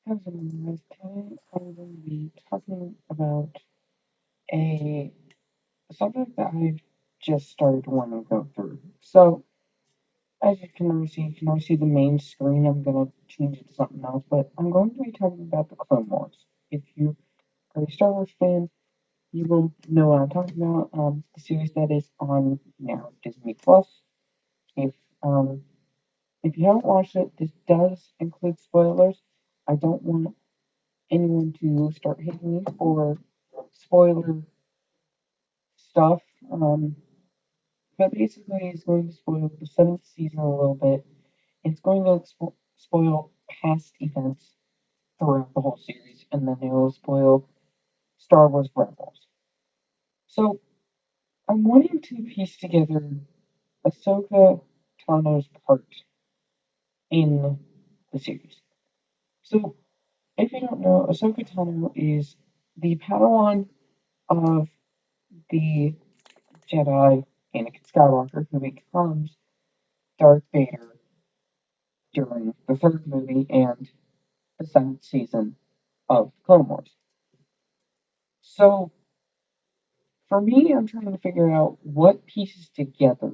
How's it going, guys? Today I'm going to be talking about a subject that I've just started to want to go through. So, as you can already see the main screen. I'm going to change it to something else, but I'm going to be talking about the Clone Wars. If you are a Star Wars fan, you will know what I'm talking about. The series that is on now Disney Plus. If um if you haven't watched it, this does include spoilers. I don't want anyone to start hating me for spoiler stuff. But basically, it's going to spoil the seventh season a little bit. It's going to spoil past events throughout the whole series, and then it will spoil Star Wars Rebels. So, I'm wanting to piece together Ahsoka Tano's part in the series. So, if you don't know, Ahsoka Tano is the Padawan of the Jedi Anakin Skywalker, who becomes Darth Vader during the third movie and the seventh season of Clone Wars. So for me, I'm trying to figure out what pieces together,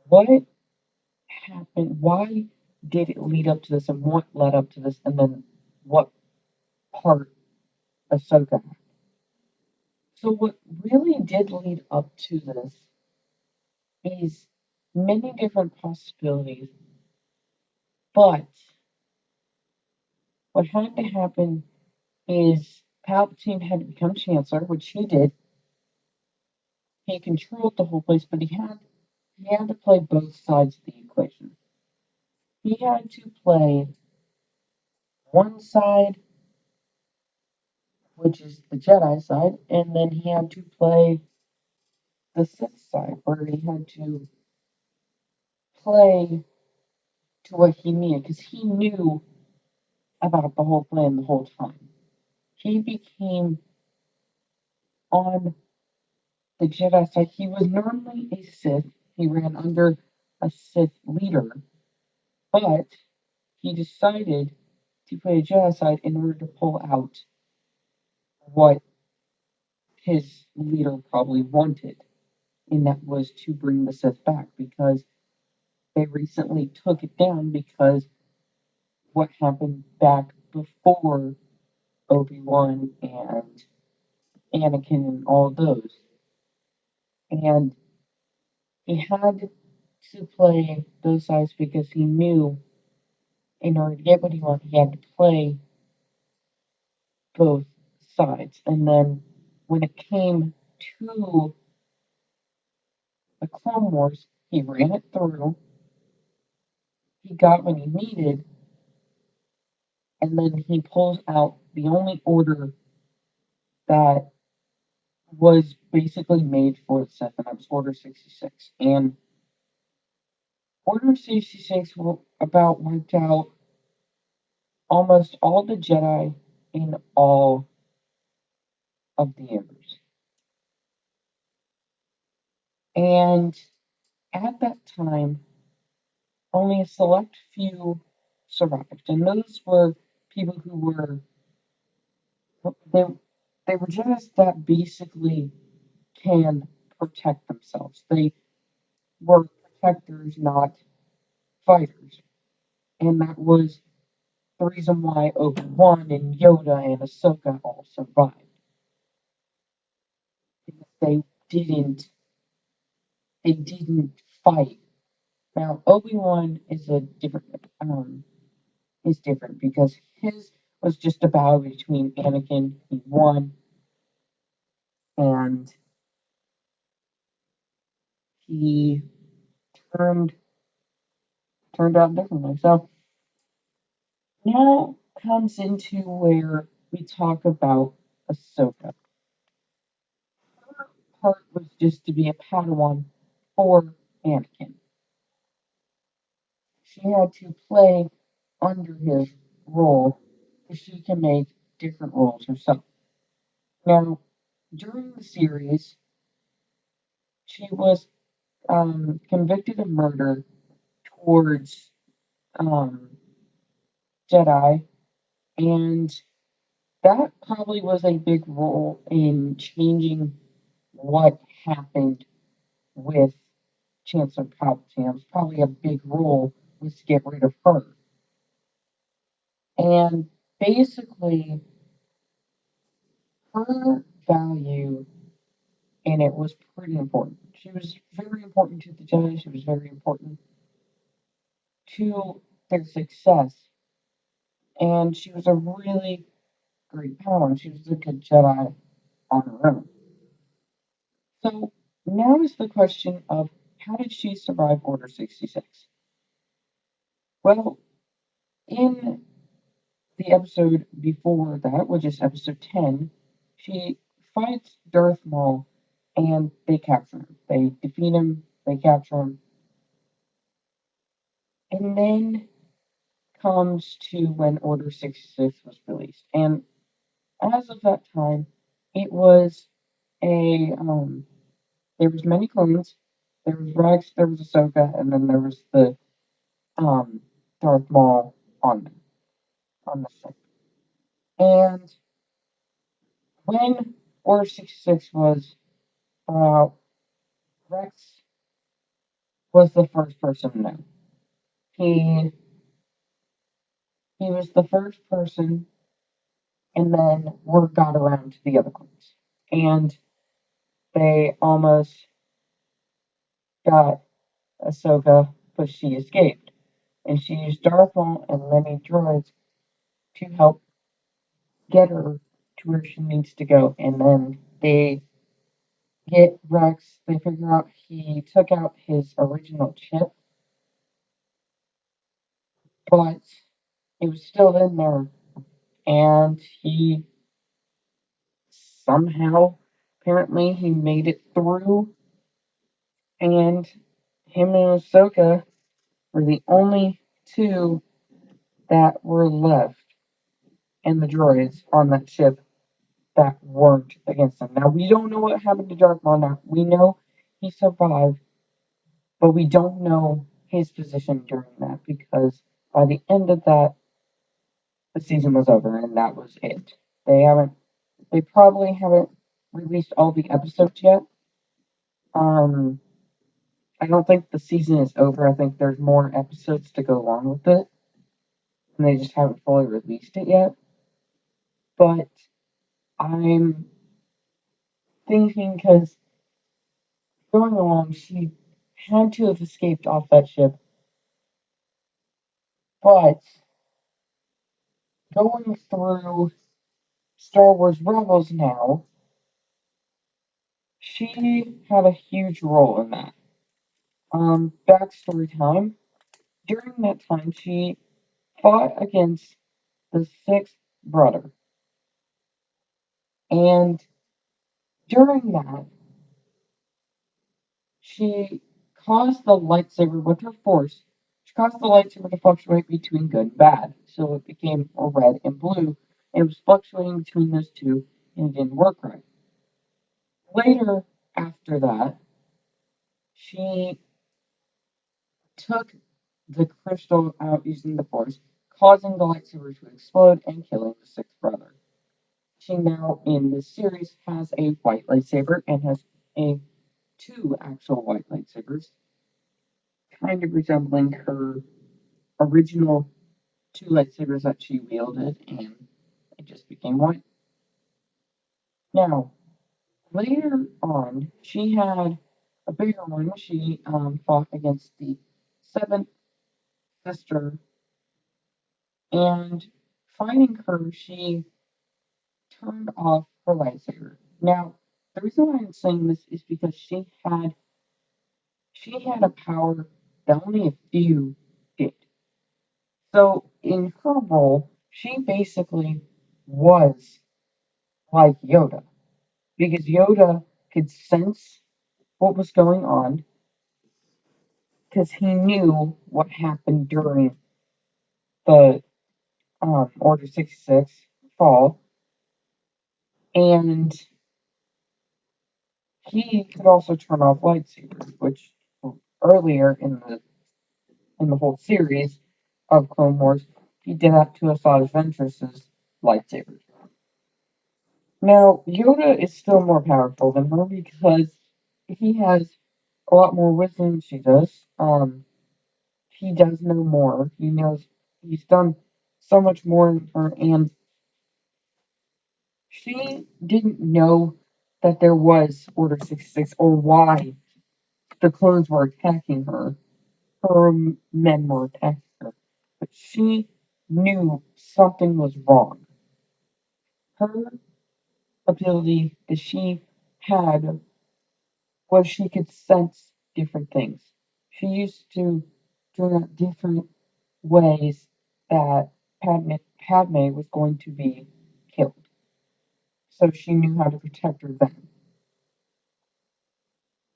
what happened, why did it lead up to this, and what led up to this, and then what part Ahsoka had. So what really did lead up to this is many different possibilities, but what had to happen is Palpatine had to become Chancellor, which he did. He controlled the whole place, but he had to play both sides of the equation. He had to play one side, which is the Jedi side, and then he had to play the Sith side, where he had to play to what he needed, because he knew about the whole plan the whole time. He became on the Jedi side. He was normally a Sith. He ran under a Sith leader, but he decided to play a Jedi side in order to pull out what his leader probably wanted, and that was to bring the Sith back because they recently took it down because what happened back before Obi-Wan and Anakin and all those. And he had to play those sides because he knew in order to get what he wanted, he had to play both sides. And then when it came to the Clone Wars, he ran it through, he got what he needed, and then he pulls out the only order that was basically made for the Sith, and that was Order 66. And Order 66 about wiped out almost all the Jedi in all of the Embers. And at that time, only a select few survived, and those were people who were they they were Jedis that basically can protect themselves. They were protectors, not fighters. And that was the reason why Obi-Wan and Yoda and Ahsoka all survived. They didn't they didn't fight. Now Obi-Wan is different because his was just a battle between Anakin. He won, and he turned turned out differently. So now comes into where we talk about Ahsoka. Her part was just to be a Padawan for Anakin. She had to play under his role because she can make different roles herself. Now, during the series, she was convicted of murder towards um, Jedi, And that probably was a big role in changing what happened with Chancellor Palpatine. It was probably a big role was to get rid of her. And basically, her value in it was pretty important. She was very important to the Jedi. She was very important to their success. And she was a really great Padawan. She was a good Jedi on her own. So now is the question of how did she survive Order 66? Well, in the episode before that, which is episode 10, she fights Darth Maul and they capture him. They defeat him, they capture him, and then comes to when Order 66 was released. And as of that time, it was a there was many clones. There was Rex, there was Ahsoka, and then there was the um Darth Maul on the ship. And when Order 66 was brought out, Rex was the first person to know. He he was the first person, and then word got around to the other clones, and they almost got Ahsoka, but she escaped, and she used Darth Maul and many droids to help get her to where she needs to go, and then they get Rex. They figure out he took out his original chip, but it was still in there, and he somehow, apparently, he made it through, and him and Ahsoka were the only two that were left in the droids on that ship that weren't against him. Now, we don't know what happened to Darth Maul now. We know he survived, but we don't know his position during that because by the end of that, the season was over and that was it. They haven't, they probably haven't released all the episodes yet. Um, I don't think the season is over. I think there's more episodes to go along with it, and they just haven't fully released it yet. But I'm thinking because going along, she had to have escaped off that ship, but going through Star Wars Rebels now, she had a huge role in that. Backstory time. During that time, she fought against the sixth brother, and during that, she caused the lightsaber with her force. She caused the lightsaber to fluctuate between good and bad, so it became a red and blue, and it was fluctuating between those two, and it didn't work right. Later, after that, she took the crystal out using the force, causing the lightsaber to explode and killing the sixth brother. She now, in this series, has a white lightsaber and has a two actual white lightsabers, kind of resembling her original two lightsabers that she wielded, and it just became white. Now, later on, she had a bigger one. She fought against the seventh sister, and fighting her, she turned off her lightsaber. Now, the reason why I'm saying this is because she had a power that only a few did. So in her role, she basically was like Yoda because Yoda could sense what was going on because he knew what happened during the Order 66 fall, and he could also turn off lightsabers, which earlier in the whole series of Clone Wars, he did that to Asajj Ventress's lightsabers. Now, Yoda is still more powerful than her because he has a lot more wisdom than she does. He does know more. He knows he's done so much more than her, and she didn't know that there was Order 66 or why the clones were attacking her. Her men were attacking her. But she knew something was wrong. Her ability that she had was she could sense different things. She used to bring out different ways that Padme was going to be killed. So she knew how to protect her then.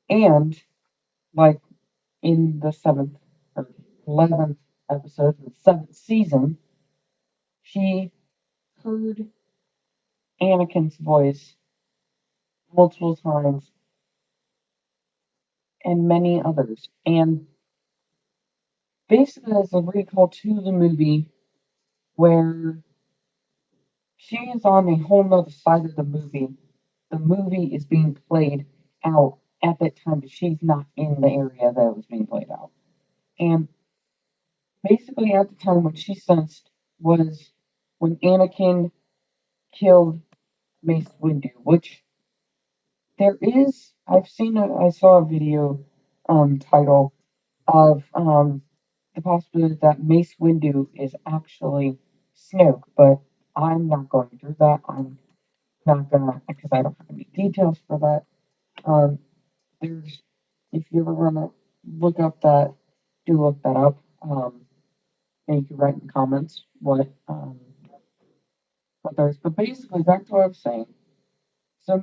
And like in the seventh or 11th episode of the seventh season, she heard Anakin's voice multiple times and many others. And basically, as a recall to the movie where she is on a whole nother side of the movie. The movie is being played out at that time, but she's not in the area that it was being played out. And basically, at the time, what she sensed was when Anakin killed Mace Windu, which there is. I saw a video title of the possibility that Mace Windu is actually Snoke, but I'm not going through that. I'm not gonna because I don't have any details for that. Um, there's if you ever wanna look up that, do look that up. And you can write in the comments what there is. But basically, back to what I was saying. So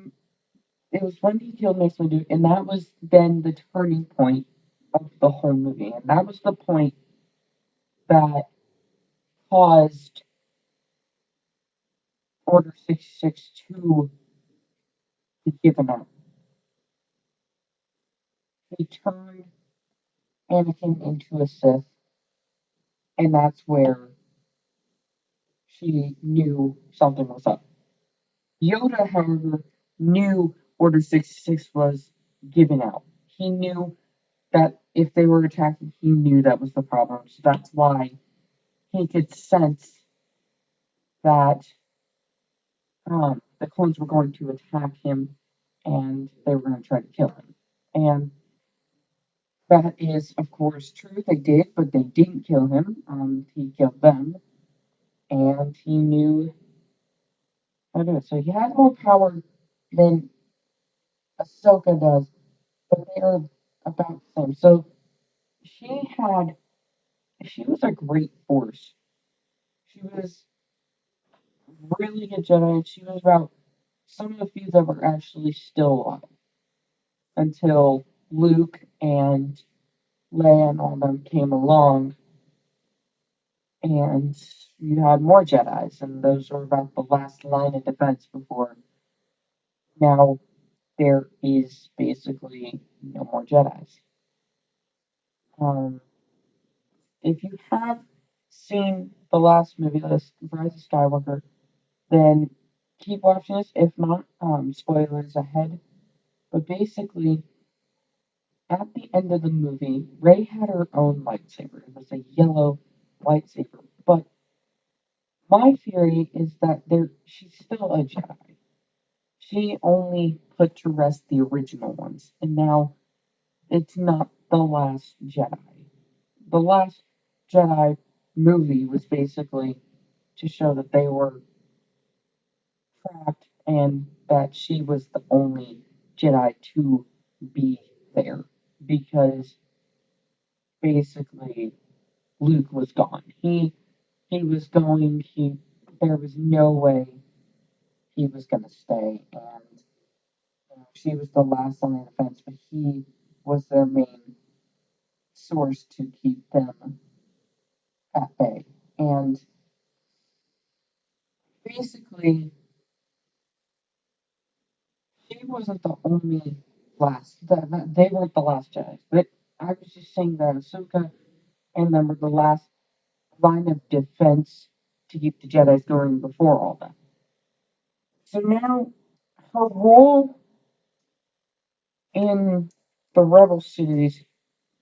it was when he killed Mace Windu, and that was then the turning point of the whole movie, and that was the point that caused Order 66 to be given up. He turned Anakin into a Sith, and that's where she knew something was up. Yoda, however, knew Order 66 was given out. He knew that if they were attacking, he knew that was the problem. So that's why he could sense that the clones were going to attack him and they were going to try to kill him. And that is, of course, true. They did, but they didn't kill him. He killed them, and he knew how to do it. So he had more power than Ahsoka does, but they are about the same. So she had, she was a great force. She was really good Jedi, and she was about some of the few that were actually still alive until Luke and Leia and all them came along, and you had more Jedi's, and those were about the last line of defense before now there is basically no more Jedi's. Um, if you have seen the last movie, The Rise of Skywalker, then keep watching this. If not, spoilers ahead. But basically, at the end of the movie, Rey had her own lightsaber. It was a yellow lightsaber. But my theory is that she's still a Jedi. She only put to rest the original ones, and now it's not the Last Jedi. The Last Jedi movie was basically to show that they were trapped and that she was the only Jedi to be there because basically Luke was gone. He was going. He There was no way he was going to stay, and she was the last line of defense. But he was their main source to keep them at bay. And basically, she wasn't the only last. They weren't the last Jedi. But I was just saying that Ahsoka and them were the last line of defense to keep the Jedi's going before all that. So now her role in the Rebel series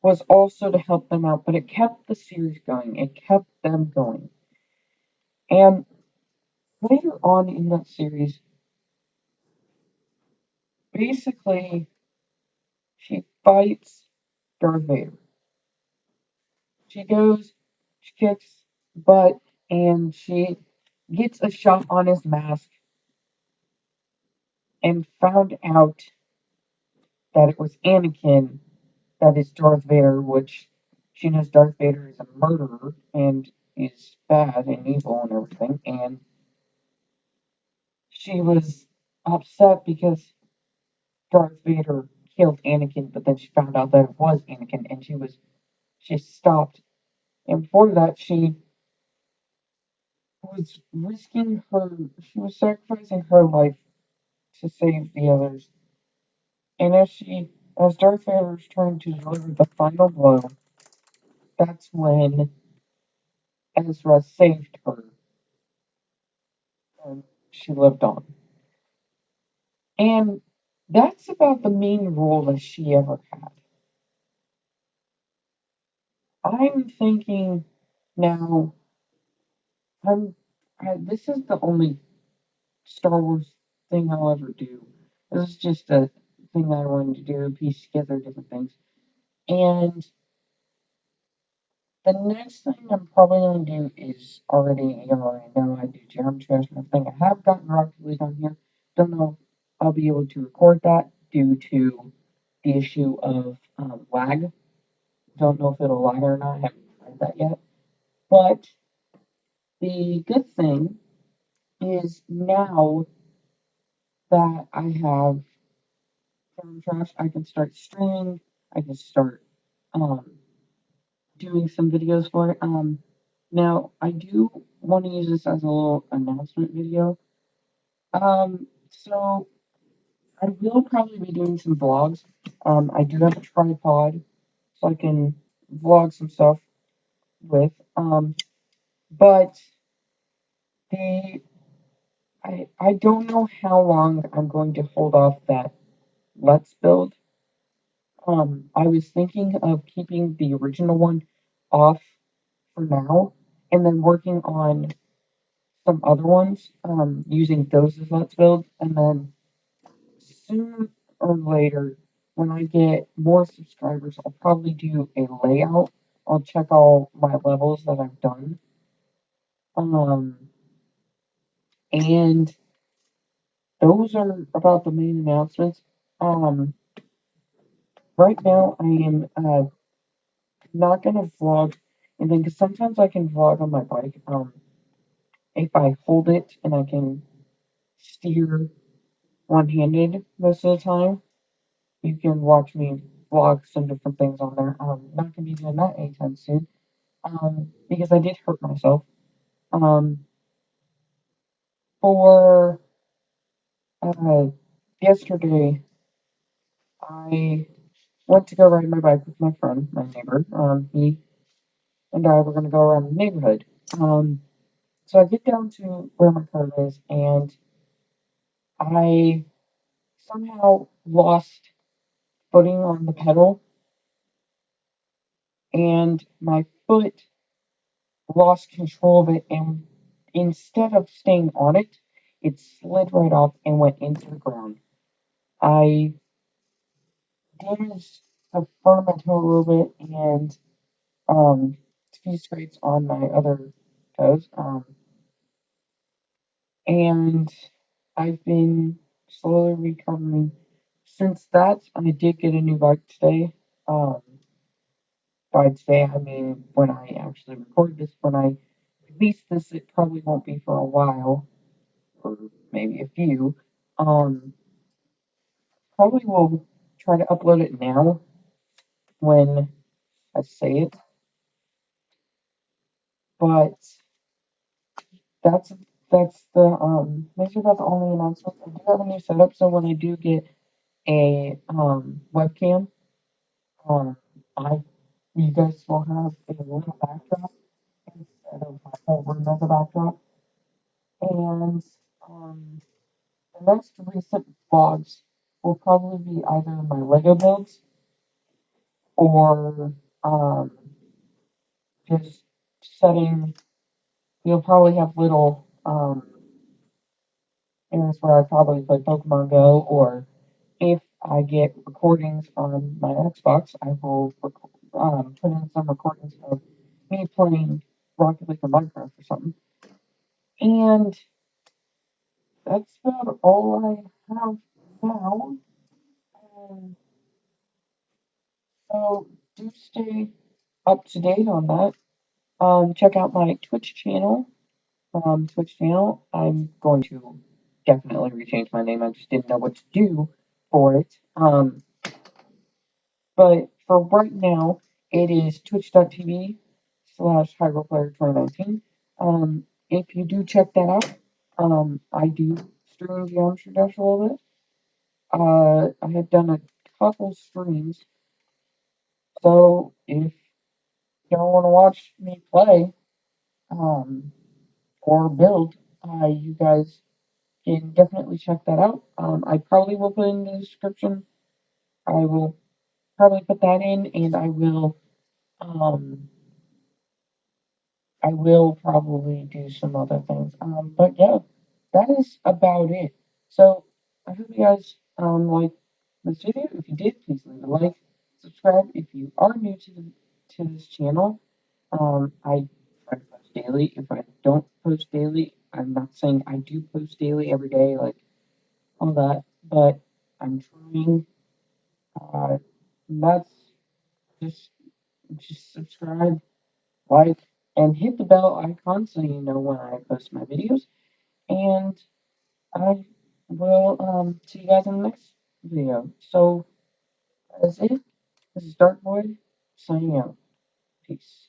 was also to help them out, but it kept the series going. It kept them going. And later on in that series, basically, she fights Darth Vader. She goes, she kicks butt, and she gets a shot on his mask and found out that it was Anakin that is Darth Vader, which she knows Darth Vader is a murderer and is bad and evil and everything. And she was upset because Darth Vader killed Anakin, but then she found out that it was Anakin, and she stopped. And before that, she was sacrificing her life to save the others. And as Darth Vader was trying to deliver the final blow, that's when Ezra saved her, and she lived on. And that's about the main role that she ever had. I'm thinking now, I'm, this is the only Star Wars thing I'll ever do. This is just a thing that I wanted to do, piece together different things. And the next thing I'm probably going to do is already, you already know I do geometry and everything. I have gotten Rocket League on here. Don't know if I'll be able to record that due to the issue of lag. Don't know if it'll lag or not. I haven't tried that yet. But the good thing is now that I have Film Trash, I can start streaming. I can start um, doing some videos for it. Now I do want to use this as a little announcement video. So I will probably be doing some vlogs. I do have a tripod, so I can vlog some stuff with. But the I don't know how long I'm going to hold off that Let's Build. I was thinking of keeping the original one off for now, and then working on some other ones, using those as Let's Build, and then sooner or later, when I get more subscribers, I'll probably do a layout. I'll check all my levels that I've done. Um, and those are about the main announcements. Um, right now, I am not gonna vlog anything because sometimes I can vlog on my bike. If I hold it and I can steer one-handed most of the time, you can watch me vlog some different things on there. Not gonna be doing that anytime soon. Because I did hurt myself. Um, for uh, yesterday, I went to go ride my bike with my friend, my neighbor. He and I were gonna go around the neighborhood. Um, so I get down to where my car is, and I somehow lost footing on the pedal, and my foot lost control of it, and instead of staying on it, it slid right off and went into the ground. I damaged the front of my toe a little bit and a few scrapes on my other toes. And I've been slowly recovering since that. I did get a new bike today. Um, by today, I mean when I actually record this. When I release this, it probably won't be for a while, or maybe a few. Um, Probably will try to upload it now when I say it, but that's those are about the only announcements. I do have a new setup, so when I do get a webcam, um I you guys will have a little backdrop instead of my whole room as a backdrop. And um, the next recent vlogs will probably be either my Lego builds or just setting. You'll probably have little areas where I probably play Pokemon Go, or if I get recordings on my Xbox, I will put in some recordings of me playing Rocket League or Minecraft or something. And that's about all I have now. Um, so do stay up to date on that. Check out my Twitch channel. I'm going to definitely rechange my name. I just didn't know what to do for it. But for right now, it is twitch.tv/HyroPlayer2019. If you do check that out, I do stream Geometry Dash a little bit. I have done a couple streams, so if y'all want to watch me play, um, or build, you guys can definitely check that out. I probably will put in the description. I will probably put that in, and um, I will probably do some other things. But yeah, that is about it. So I hope you guys like this video. If you did, please leave a like, subscribe if you are new to this channel. I try to post daily. If I don't post daily, I'm not saying I do post daily every day, like all that, but I'm trying. Uh, that's just subscribe, like, and hit the bell icon so you know when I post my videos. And I will see you guys in the next video. So that's it. This is Dark Void signing out. Peace.